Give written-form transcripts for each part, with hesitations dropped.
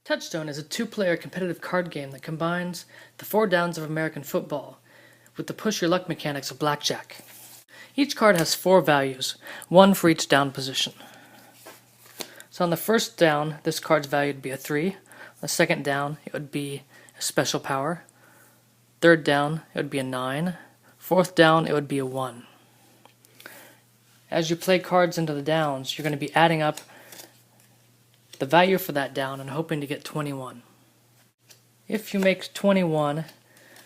Touchstone is a two-player competitive card game that combines the four downs of American football with the push-your-luck mechanics of blackjack. Each card has four values, one for each down position. So on the first down, this card's value would be a 3. On the second down, it would be a special power. Third down, it would be a 9. Fourth down, it would be a 1. As you play cards into the downs, you're going to be adding up the value for that down and hoping to get 21. If you make 21,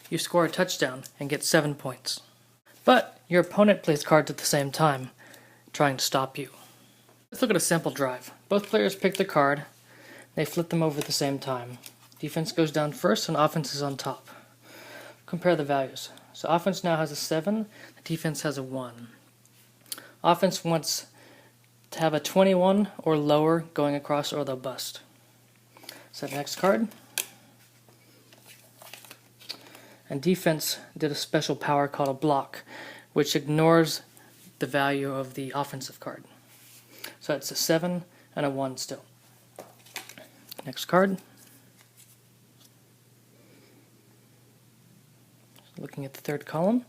you score a touchdown and get 7 points. But your opponent plays cards at the same time, trying to stop you. Let's look at a sample drive. Both players pick the card, they flip them over at the same time. Defense goes down first and offense is on top. Compare the values. So offense now has a 7, the defense has a 1. Offense wants to have a 21 or lower going across or they'll bust. So next card. And defense did a special power called a block, which ignores the value of the offensive card. So it's a 7 and a 1 still. Next card. Looking at the third column.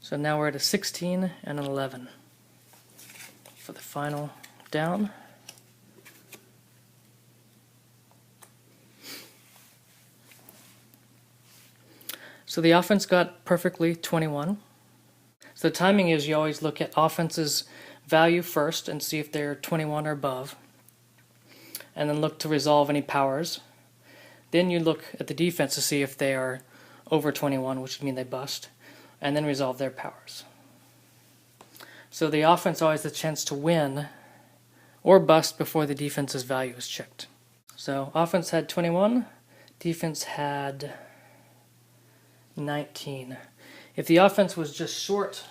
So now we're at a 16 and an 11 for the final down. So the offense got perfectly 21. So the timing is you always look at offense's value first and see if they're 21 or above, and then look to resolve any powers. Then you look at the defense to see if they are over 21, which would mean they bust, and then resolve their powers. So the offense always has the chance to win or bust before the defense's value is checked. So offense had 21, defense had 19. If the offense was just short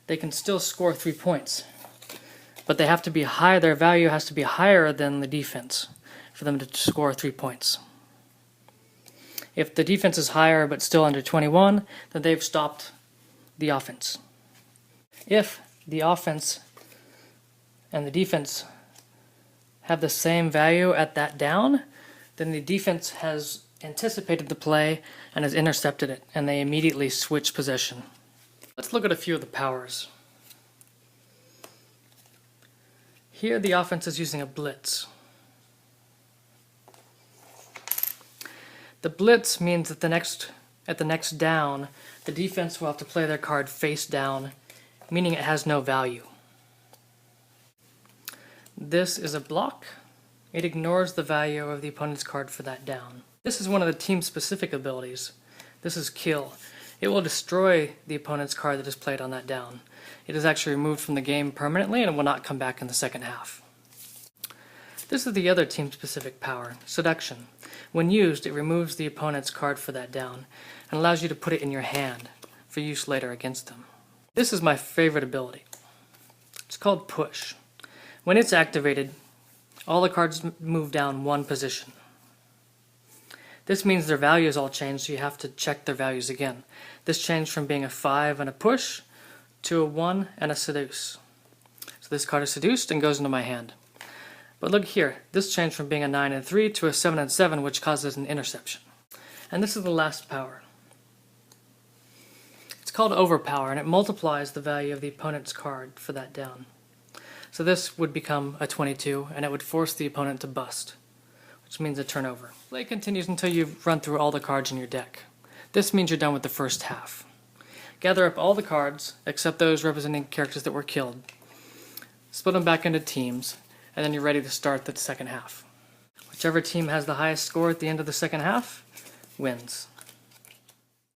they can still score 3 points, but they have to be high. Their value has to be higher than the defense for them to score 3 points. If the defense is higher but still under 21, then they've stopped the offense. If the offense and the defense have the same value at that down, then the defense has anticipated the play and has intercepted it, and they immediately switch possession. Let's look at a few of the powers. Here the offense is using a blitz. The blitz means that at the next down, the defense will have to play their card face down, meaning it has no value. This is a block. It ignores the value of the opponent's card for that down. This is one of the team-specific abilities. This is kill. It will destroy the opponent's card that is played on that down. It is actually removed from the game permanently and will not come back in the second half. This is the other team-specific power, seduction. When used, it removes the opponent's card for that down and allows you to put it in your hand for use later against them. This is my favorite ability. It's called push. When it's activated, all the cards move down one position. This means their values all change, so you have to check their values again. This changed from being a 5 and a push to a 1 and a seduce. So this card is seduced and goes into my hand. But look here, this changed from being a 9 and 3 to a 7 and 7, which causes an interception. And this is the last power. It's called overpower, and it multiplies the value of the opponent's card for that down. So this would become a 22, and it would force the opponent to bust, which means a turnover. Play continues until you've run through all the cards in your deck. This means you're done with the first half. Gather up all the cards, except those representing characters that were killed. Split them back into teams, and then you're ready to start the second half. Whichever team has the highest score at the end of the second half wins.